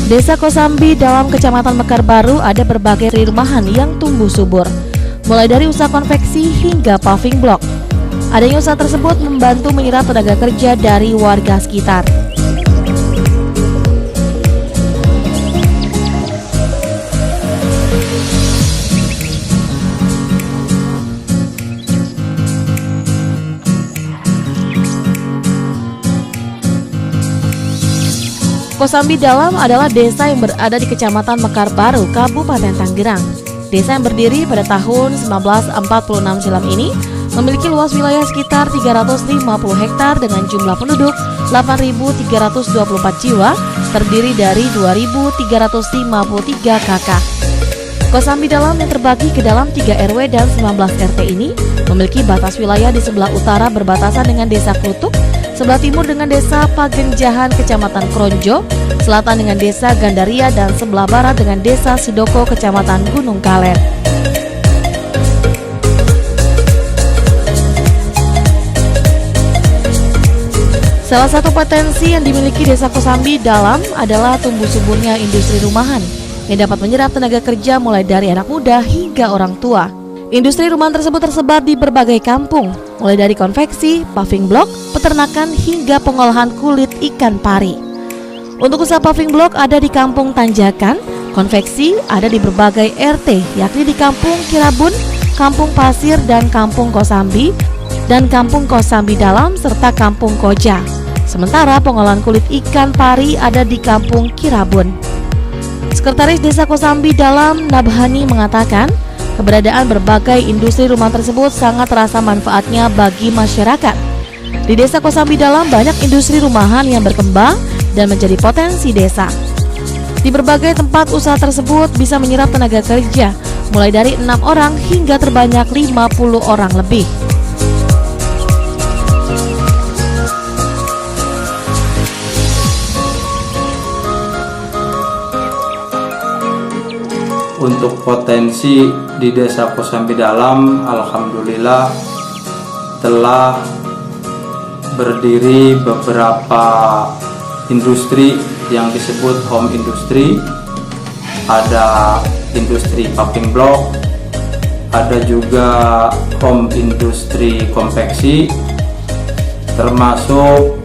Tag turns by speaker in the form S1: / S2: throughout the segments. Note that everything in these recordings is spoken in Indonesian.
S1: Desa Kosambi dalam Kecamatan Mekar Baru ada berbagai rumahan yang tumbuh subur, mulai dari usaha konveksi hingga paving block. Adanya usaha tersebut membantu menyerap tenaga kerja dari warga sekitar. Kosambi Dalam adalah desa yang berada di Kecamatan Mekar Baru, Kabupaten Tanggerang. Desa yang berdiri pada tahun 1946 silam ini memiliki luas wilayah sekitar 350 hektar dengan jumlah penduduk 8.324 jiwa, terdiri dari 2.353 KK. Kosambi Dalam yang terbagi ke dalam 3 RW dan 19 RT ini memiliki batas wilayah di sebelah utara berbatasan dengan Desa Klutuk, sebelah timur dengan Desa Pagenjahan Kecamatan Kronjo, selatan dengan Desa Gandaria, dan sebelah barat dengan Desa Sidoko Kecamatan Gunung Kaler. Salah satu potensi yang dimiliki Desa Kosambi Dalam adalah tumbuh suburnya industri rumahan yang dapat menyerap tenaga kerja mulai dari anak muda hingga orang tua. Industri rumahan tersebut tersebar di berbagai kampung, mulai dari konveksi, paving block, peternakan, hingga pengolahan kulit ikan pari. Untuk usaha paving block ada di Kampung Tanjakan, konveksi ada di berbagai RT, yakni di Kampung Kirabun, Kampung Pasir, dan Kampung Kosambi, dan Kampung Kosambi Dalam, serta Kampung Koja. Sementara pengolahan kulit ikan pari ada di Kampung Kirabun. Sekretaris Desa Kosambi Dalam, Nabhani, mengatakan keberadaan berbagai industri rumahan tersebut sangat terasa manfaatnya bagi masyarakat. Di Desa Kosambi Dalam banyak industri rumahan yang berkembang dan menjadi potensi desa. Di berbagai tempat usaha tersebut bisa menyerap tenaga kerja mulai dari 6 orang hingga terbanyak 50 orang lebih.
S2: Untuk potensi di Desa Kosambi Dalam, alhamdulillah telah berdiri beberapa industri yang disebut home industry. Ada industri paving block, ada juga home industri konveksi, termasuk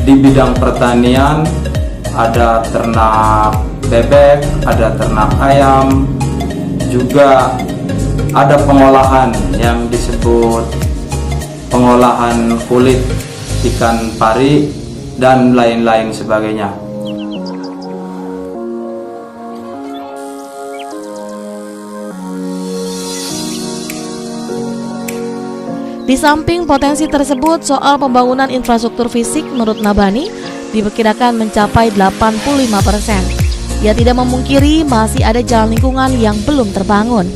S2: di bidang pertanian ada ternak bebek, ada ternak ayam, juga ada pengolahan yang disebut pengolahan kulit ikan pari dan lain-lain sebagainya.
S1: Di samping potensi tersebut, soal pembangunan infrastruktur fisik menurut Nabhani diperkirakan mencapai 85%. Ia tidak memungkiri masih ada jalan lingkungan yang belum terbangun.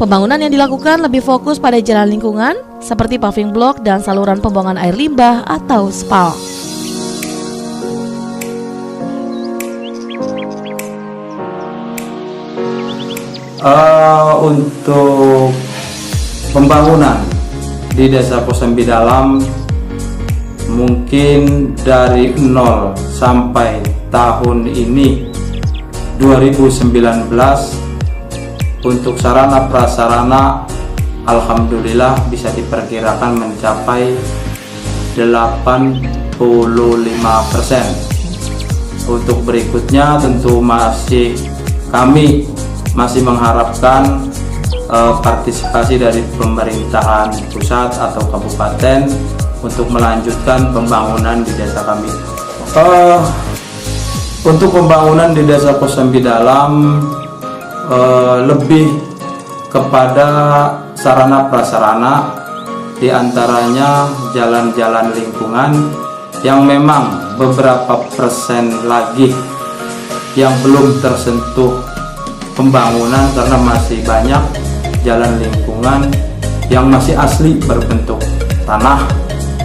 S1: Pembangunan yang dilakukan lebih fokus pada jalan lingkungan seperti paving block dan saluran pembuangan air limbah atau SPAL.
S2: Untuk pembangunan di Desa Kosambi Dalam mungkin dari 0 sampai tahun ini 2019 untuk sarana prasarana alhamdulillah bisa diperkirakan mencapai 85%. Untuk berikutnya tentu kami masih mengharapkan partisipasi dari pemerintahan pusat atau kabupaten untuk melanjutkan pembangunan di desa kami. Untuk pembangunan di Desa Kosambi Dalam lebih kepada sarana prasarana, diantaranya jalan-jalan lingkungan yang memang beberapa persen lagi yang belum tersentuh pembangunan karena masih banyak jalan lingkungan yang masih asli berbentuk tanah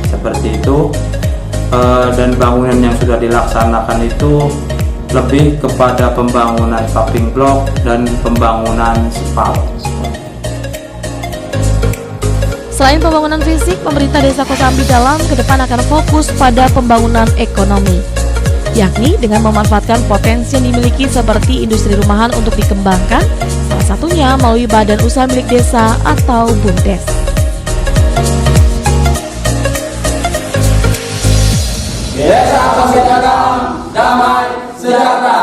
S2: seperti itu. Dan bangunan yang sudah dilaksanakan itu lebih kepada pembangunan paving block dan pembangunan SPAL.
S1: Selain pembangunan fisik, pemerintah Desa Kosambi Dalam ke depan akan fokus pada pembangunan ekonomi, yakni dengan memanfaatkan potensi yang dimiliki seperti industri rumahan untuk dikembangkan, salah satunya melalui Badan Usaha Milik Desa atau BUMDes.
S3: Desa Pasir Dalam, damai, sejahtera.